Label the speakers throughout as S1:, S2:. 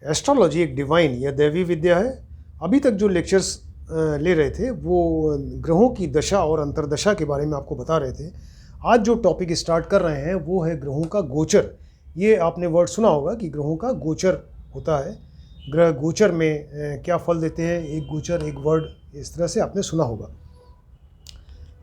S1: Astrology एक divine या दैवी विद्या है। अभी तक जो लेक्चर्स ले रहे थे वो ग्रहों की दशा और अंतर्दशा के बारे में आपको बता रहे थे। आज जो टॉपिक स्टार्ट कर रहे हैं वो है ग्रहों का गोचर। ये आपने वर्ड सुना होगा कि ग्रहों का गोचर होता है। ग्रह गोचर में क्या फल देते हैं, एक गोचर एक वर्ड इस तरह से आपने सुना होगा।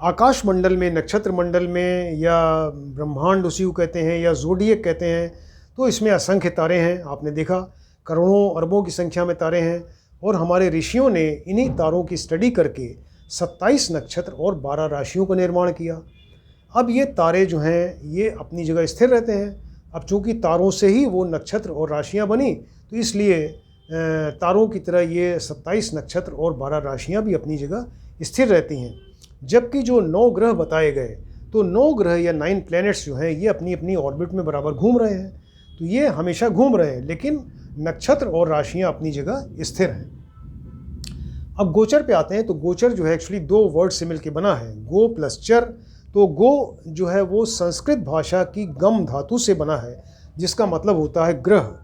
S1: आकाश मंडल में, नक्षत्र मंडल में या ब्रह्मांड उसी को कहते हैं या ज़ोडिएक कहते हैं, तो इसमें असंख्य तारे हैं। आपने देखा करोड़ों अरबों की संख्या में तारे हैं और हमारे ऋषियों ने इन्हीं तारों की स्टडी करके 27 नक्षत्र और 12 राशियों का निर्माण किया। अब ये तारे जो हैं ये अपनी जगह स्थिर रहते हैं। अब चूँकि तारों से ही वो नक्षत्र और राशियाँ बनी, तो इसलिए तारों की तरह ये 27 नक्षत्र और 12 राशियाँ भी अपनी जगह स्थिर रहती हैं। जबकि जो 9 ग्रह बताए गए, तो 9 ग्रह या 9 प्लैनेट्स जो हैं ये अपनी अपनी ऑर्बिट में बराबर घूम रहे हैं। तो ये हमेशा घूम रहे हैं, लेकिन नक्षत्र और राशियाँ अपनी जगह स्थिर हैं। अब गोचर पे आते हैं। तो गोचर जो है एक्चुअली 2 वर्ड से मिलकर बना है, गो प्लस चर। तो गो जो है वो संस्कृत भाषा की गम धातु से बना है, जिसका मतलब होता है ग्रह,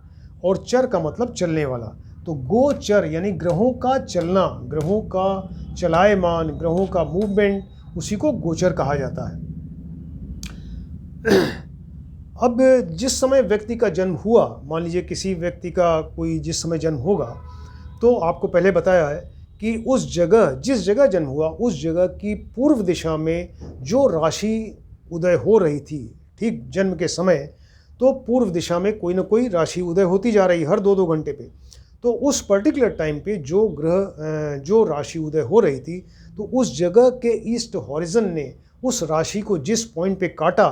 S1: और चर का मतलब चलने वाला। तो गोचर यानी ग्रहों का चलना, ग्रहों का चलायमान, ग्रहों का मूवमेंट, उसी को गोचर कहा जाता है। अब जिस समय व्यक्ति का जन्म हुआ, मान लीजिए किसी व्यक्ति का कोई जिस समय जन्म होगा, तो आपको पहले बताया है कि उस जगह, जिस जगह जन्म हुआ उस जगह की पूर्व दिशा में जो राशि उदय हो रही थी, ठीक जन्म के समय, तो पूर्व दिशा में कोई ना कोई राशि उदय होती जा रही हर 2-2 घंटे पे। तो उस पर्टिकुलर टाइम पे जो ग्रह जो राशि उदय हो रही थी, तो उस जगह के ईस्ट हॉरिजन ने उस राशि को जिस पॉइंट पे काटा,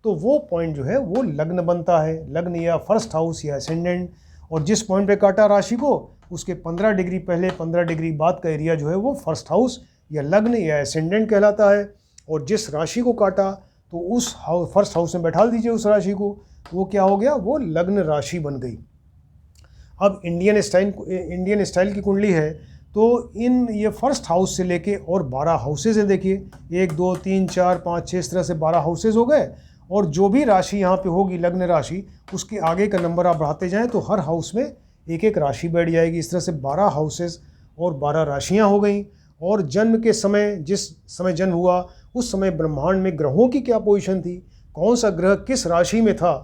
S1: तो वो पॉइंट जो है वो लग्न बनता है, लग्न या फर्स्ट हाउस या असेंडेंट। और जिस पॉइंट पे काटा राशि को, उसके 15 डिग्री पहले 15 डिग्री बाद का एरिया जो है वो फर्स्ट हाउस या लग्न या असेंडेंट कहलाता है। और जिस राशि को काटा, तो उस फर्स्ट हाउस में बैठा दीजिए उस राशि को, वो क्या हो गया, वो लग्न राशि बन गई। अब इंडियन स्टाइल की कुंडली है, तो ये फर्स्ट हाउस से लेके और 12 हाउसेज हैं। देखिए 1 2 3 4 5 6 इस तरह से 12 हाउसेज हो गए। और जो भी राशि यहाँ पे होगी लग्न राशि, उसके आगे का नंबर आप बढ़ाते जाएं तो हर हाउस में एक एक राशि बैठ जाएगी। इस तरह से 12 हाउसेज और 12 राशियाँ हो गई। और जन्म के समय, जिस समय जन्म हुआ उस समय ब्रह्मांड में ग्रहों की क्या पोजीशन थी, कौन सा ग्रह किस राशि में था,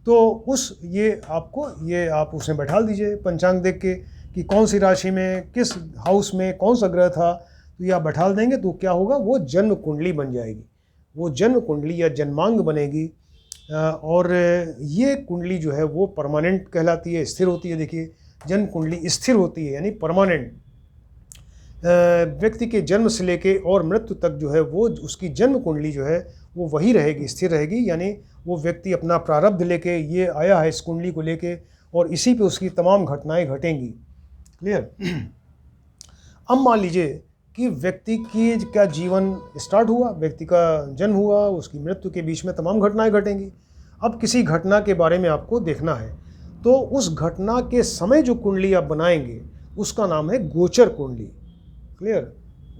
S1: तो ये आप उसमें बैठा दीजिए पंचांग देख के कि कौन सी राशि में किस हाउस में कौन सा ग्रह था। तो ये आप बैठा देंगे तो क्या होगा, वो जन्म कुंडली बन जाएगी। वो जन्म कुंडली या जन्मांग बनेगी। और ये कुंडली जो है वो परमानेंट कहलाती है, स्थिर होती है। देखिए जन्म कुंडली स्थिर होती है यानी परमानेंट। व्यक्ति के जन्म से लेके और मृत्यु तक जो है वो उसकी जन्म कुंडली जो है वो वही रहेगी, स्थिर रहेगी। यानी वो व्यक्ति अपना प्रारब्ध लेके ये आया है इस कुंडली को लेके, और इसी पे उसकी तमाम घटनाएं घटेंगी। क्लियर। अब मान लीजिए कि व्यक्ति की क्या जीवन स्टार्ट हुआ, व्यक्ति का जन्म हुआ, उसकी मृत्यु के बीच में तमाम घटनाएं घटेंगी। अब किसी घटना के बारे में आपको देखना है, तो उस घटना के समय जो कुंडली आप बनाएंगे उसका नाम है गोचर कुंडली। क्लियर।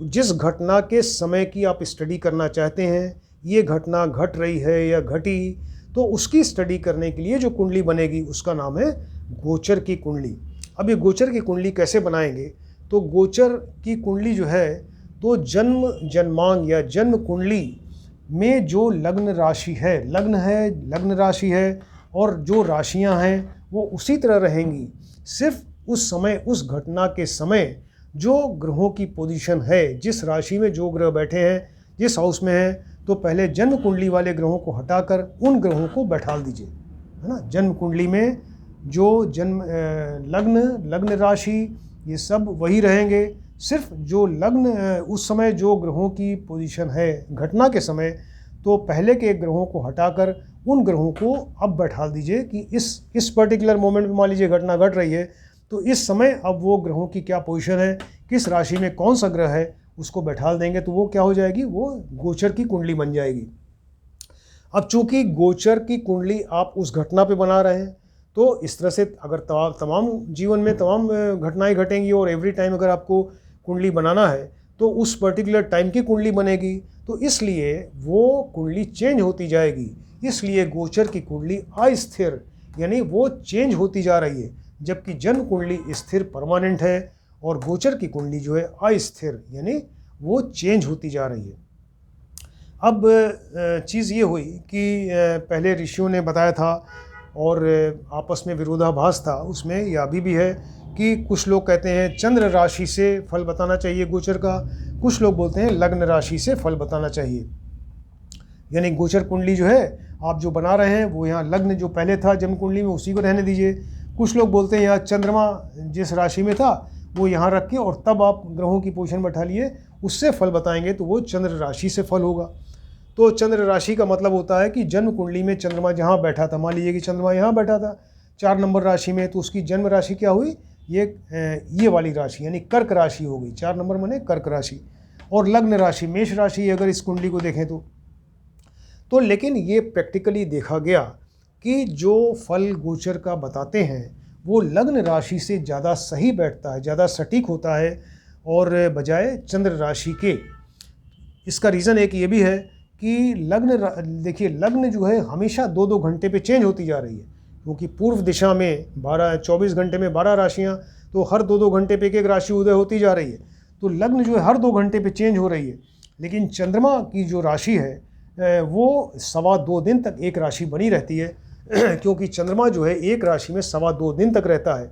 S1: जिस घटना के समय की आप स्टडी करना चाहते हैं, ये घटना घट रही है या घटी, तो उसकी स्टडी करने के लिए जो कुंडली बनेगी उसका नाम है गोचर की कुंडली। अब ये गोचर की कुंडली कैसे बनाएंगे, तो गोचर की कुंडली जो है, तो जन्मांग या जन्म कुंडली में जो लग्न राशि है, लग्न राशि है, और जो राशियां हैं वो उसी तरह रहेंगी। सिर्फ उस समय, उस घटना के समय जो ग्रहों की पोजीशन है, जिस राशि में जो ग्रह बैठे हैं, जिस हाउस में हैं, तो पहले जन्म कुंडली वाले ग्रहों को हटाकर उन ग्रहों को बैठा दीजिए, है ना। जन्म कुंडली में जो लग्न राशि ये सब वही रहेंगे। सिर्फ जो लग्न उस समय जो ग्रहों की पोजीशन है घटना के समय, तो पहले के ग्रहों को हटाकर उन ग्रहों को अब बैठा दीजिए कि इस पर्टिकुलर मोमेंट में मान लीजिए घटना घट रही है, तो इस समय अब वो ग्रहों की क्या पोजीशन है, किस राशि में कौन सा ग्रह है, उसको बैठा देंगे तो वो क्या हो जाएगी, वो गोचर की कुंडली बन जाएगी। अब चूंकि गोचर की कुंडली आप उस घटना पे बना रहे हैं, तो इस तरह से अगर तमाम जीवन में तमाम घटनाएं घटेंगी और एवरी टाइम अगर आपको कुंडली बनाना है तो उस पर्टिकुलर टाइम की कुंडली बनेगी, तो इसलिए वो कुंडली चेंज होती जाएगी। इसलिए गोचर की कुंडली अस्थिर यानी वो चेंज होती जा रही है। जबकि जन्म कुंडली स्थिर परमानेंट है और गोचर की कुंडली जो है अस्थिर, यानी वो चेंज होती जा रही है। अब चीज़ ये हुई कि पहले ऋषियों ने बताया था और आपस में विरोधाभास था उसमें, या अभी भी है कि कुछ लोग कहते हैं चंद्र राशि से फल बताना चाहिए गोचर का, कुछ लोग बोलते हैं लग्न राशि से फल बताना चाहिए। यानी गोचर कुंडली जो है आप जो बना रहे हैं वो यहाँ लग्न जो पहले था जन्म कुंडली में उसी को रहने दीजिए। कुछ लोग बोलते हैं यहाँ चंद्रमा जिस राशि में था वो यहाँ रख के और तब आप ग्रहों की पोजीशन बैठा लिए, उससे फल बताएंगे तो वो चंद्र राशि से फल होगा। तो चंद्र राशि का मतलब होता है कि जन्म कुंडली में चंद्रमा जहाँ बैठा था, मान लीजिए कि चंद्रमा यहाँ बैठा था 4 नंबर राशि में, तो उसकी जन्म राशि क्या हुई, ये वाली राशि यानी कर्क राशि हो गई। 4 नंबर माने कर्क राशि। और लग्न राशि मेष राशि अगर इस कुंडली को देखें तो लेकिन ये प्रैक्टिकली देखा गया कि जो फल गोचर का बताते हैं वो लग्न राशि से ज़्यादा सही बैठता है, ज़्यादा सटीक होता है और बजाय चंद्र राशि के। इसका रीज़न एक ये भी है कि देखिए लग्न जो है हमेशा 2-2 घंटे पे चेंज होती जा रही है, क्योंकि पूर्व दिशा में 24 घंटे में 12 राशियाँ, तो हर 2-2 घंटे पे एक राशि उदय होती जा रही है। तो लग्न जो है हर 2 घंटे पे चेंज हो रही है। लेकिन चंद्रमा की जो राशि है वो 2.25 दिन तक एक राशि बनी रहती है क्योंकि चंद्रमा जो है एक राशि में 2.25 दिन तक रहता है।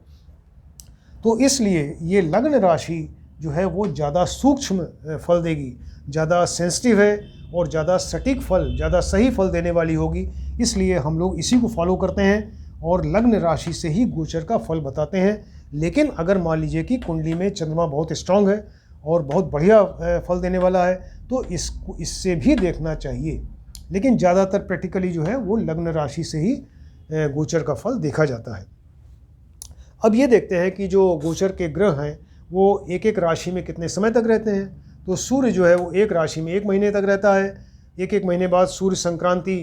S1: तो इसलिए ये लग्न राशि जो है वो ज़्यादा सूक्ष्म फल देगी, ज़्यादा सेंसिटिव है और ज़्यादा सटीक फल, ज़्यादा सही फल देने वाली होगी। इसलिए हम लोग इसी को फॉलो करते हैं और लग्न राशि से ही गोचर का फल बताते हैं। लेकिन अगर मान लीजिए कि कुंडली में चंद्रमा बहुत स्ट्रांग है और बहुत बढ़िया फल देने वाला है तो इससे भी देखना चाहिए। लेकिन ज़्यादातर प्रैक्टिकली जो है वो लग्न राशि से ही गोचर का फल देखा जाता है। अब ये देखते हैं कि जो गोचर के ग्रह हैं वो एक एक राशि में कितने समय तक रहते हैं। तो सूर्य जो है वो एक राशि में 1 महीने तक रहता है, एक महीने बाद सूर्य संक्रांति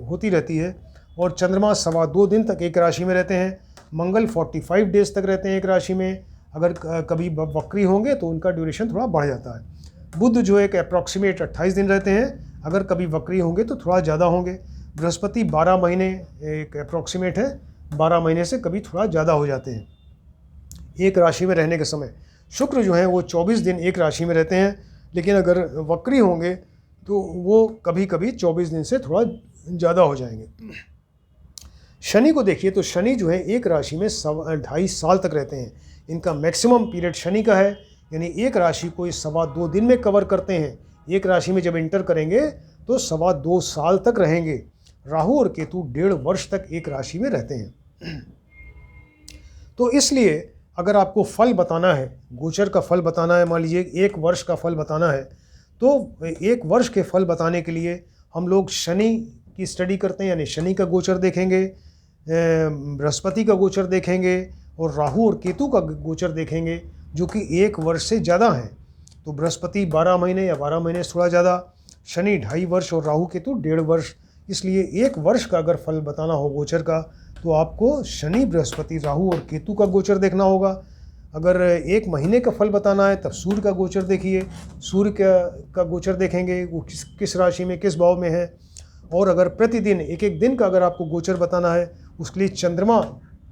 S1: होती रहती है। और चंद्रमा 2.25 दिन तक एक राशि में रहते हैं। मंगल 45 डेज तक रहते हैं एक राशि में। अगर कभी वक्री होंगे तो उनका ड्यूरेशन थोड़ा बढ़ जाता है। बुध जो एक अप्रॉक्सीमेट 28 दिन रहते हैं, अगर कभी वक्री होंगे तो थोड़ा ज़्यादा होंगे। बृहस्पति 12 महीने एक अप्रॉक्सीमेट है, 12 महीने से कभी थोड़ा ज़्यादा हो जाते हैं एक राशि में रहने के समय। शुक्र जो है वो 24 दिन एक राशि में रहते हैं, लेकिन अगर वक्री होंगे तो वो कभी कभी 24 दिन से थोड़ा ज़्यादा हो जाएंगे। शनि को देखिए तो शनि जो है एक राशि में 2.5 साल तक रहते हैं। इनका मैक्सिमम पीरियड शनि का है, यानी एक राशि को 2.25 दिन में कवर करते हैं। एक राशि में जब इंटर करेंगे तो 2.25 साल तक रहेंगे। राहु और केतु 1.5 वर्ष तक एक राशि में रहते हैं। तो इसलिए अगर आपको फल बताना है, गोचर का फल बताना है, मान लीजिए 1 वर्ष का फल बताना है, तो 1 वर्ष के फल बताने के लिए हम लोग शनि की स्टडी करते हैं, यानी शनि का गोचर देखेंगे, बृहस्पति का गोचर देखेंगे और राहु और केतु का गोचर देखेंगे जो कि 1 वर्ष से ज़्यादा हैं। तो बृहस्पति 12 महीने या 12 महीने से थोड़ा ज़्यादा, शनि 2.5 वर्ष और राहु केतु 1.5 वर्ष। इसलिए 1 वर्ष का अगर फल बताना हो गोचर का तो आपको शनि, बृहस्पति, राहु और केतु का गोचर देखना होगा। अगर 1 महीने का फल बताना है तब सूर्य का गोचर देखिए, सूर्य का गोचर देखेंगे वो किस राशि में किस भाव में है। और अगर प्रतिदिन 1-1 दिन का अगर आपको गोचर बताना है उसके लिए चंद्रमा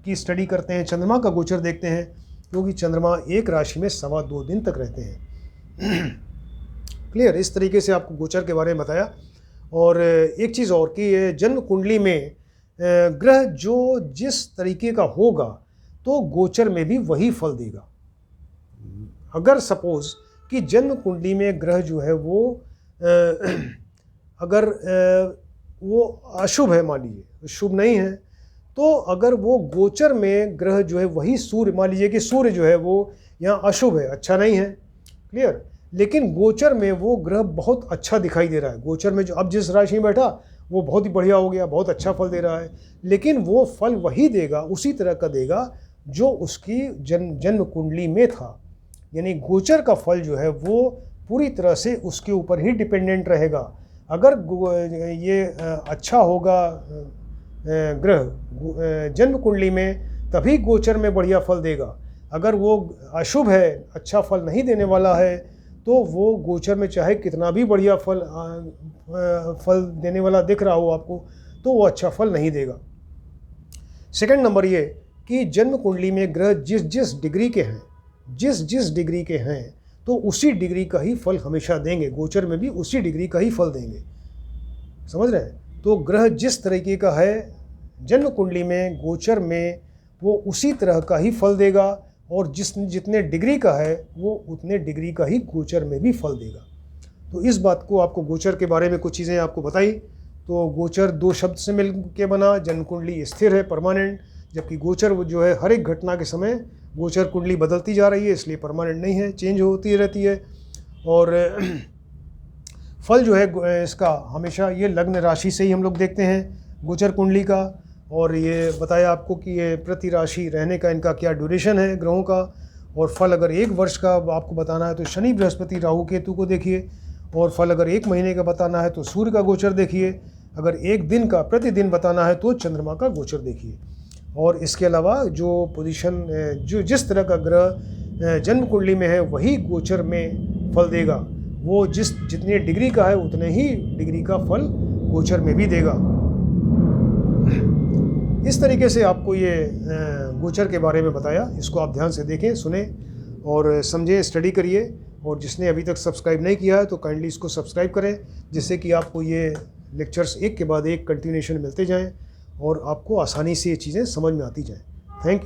S1: की स्टडी करते हैं, चंद्रमा का गोचर देखते हैं, क्योंकि चंद्रमा एक राशि में 2.25 दिन तक रहते हैं। क्लियर, इस तरीके से आपको गोचर के बारे में बताया। और एक चीज़ और कि जन्म कुंडली में ग्रह जो जिस तरीके का होगा तो गोचर में भी वही फल देगा। अगर सपोज कि जन्म कुंडली में ग्रह जो है वो अगर वो अशुभ है, मान लीजिए शुभ नहीं है, तो अगर वो गोचर में ग्रह जो है वही सूर्य, मान लीजिए कि सूर्य जो है वो यहाँ अशुभ है, अच्छा नहीं है, क्लियर, लेकिन गोचर में वो ग्रह बहुत अच्छा दिखाई दे रहा है। गोचर में जो अब जिस राशि में बैठा वो बहुत ही बढ़िया हो गया, बहुत अच्छा फल दे रहा है, लेकिन वो फल वही देगा, उसी तरह का देगा जो उसकी जन्म कुंडली में था। यानी गोचर का फल जो है वो पूरी तरह से उसके ऊपर ही डिपेंडेंट रहेगा। अगर ये अच्छा होगा ग्रह जन्म कुंडली में तभी गोचर में बढ़िया फल देगा। अगर वो अशुभ है, अच्छा फल नहीं देने वाला है, तो वो गोचर में चाहे कितना भी बढ़िया फल देने वाला दिख रहा हो आपको, तो वो अच्छा फल नहीं देगा। सेकंड नंबर ये कि जन्म कुंडली में ग्रह जिस जिस डिग्री के हैं, जिस डिग्री के हैं, तो उसी डिग्री का ही फल हमेशा देंगे। गोचर में भी उसी डिग्री का ही फल देंगे, समझ रहे हैं। तो ग्रह जिस तरीके का है जन्म कुंडली में, गोचर में, वो उसी तरह का ही फल देगा, और जितने डिग्री का है वो उतने डिग्री का ही गोचर में भी फल देगा। तो इस बात को, आपको गोचर के बारे में कुछ चीज़ें आपको बताई। तो गोचर 2 शब्द से मिल के बना। जन्म कुंडली स्थिर है, परमानेंट, जबकि गोचर वो जो है हर एक घटना के समय गोचर कुंडली बदलती जा रही है, इसलिए परमानेंट नहीं है, चेंज होती रहती है। और फल जो है इसका हमेशा ये लग्न राशि से ही हम लोग देखते हैं गोचर कुंडली का। और ये बताया आपको कि ये प्रति राशि रहने का इनका क्या ड्यूरेशन है ग्रहों का। और फल अगर 1 वर्ष का आपको बताना है तो शनि बृहस्पति राहु केतु को देखिए, और फल अगर 1 महीने का बताना है तो सूर्य का गोचर देखिए, अगर 1 दिन का प्रतिदिन बताना है तो चंद्रमा का गोचर देखिए। और इसके अलावा जो पोजीशन, जो जिस तरह का ग्रह जन्म कुंडली में है वही गोचर में फल देगा। वो जितने डिग्री का है उतने ही डिग्री का फल गोचर में भी देगा। इस तरीके से आपको ये गोचर के बारे में बताया। इसको आप ध्यान से देखें, सुने और समझें, स्टडी करिए। और जिसने अभी तक सब्सक्राइब नहीं किया है तो काइंडली इसको सब्सक्राइब करें, जिससे कि आपको ये लेक्चर्स एक के बाद एक कंटिन्यूएशन मिलते जाएं और आपको आसानी से ये चीज़ें समझ में आती जाएं। Thank you.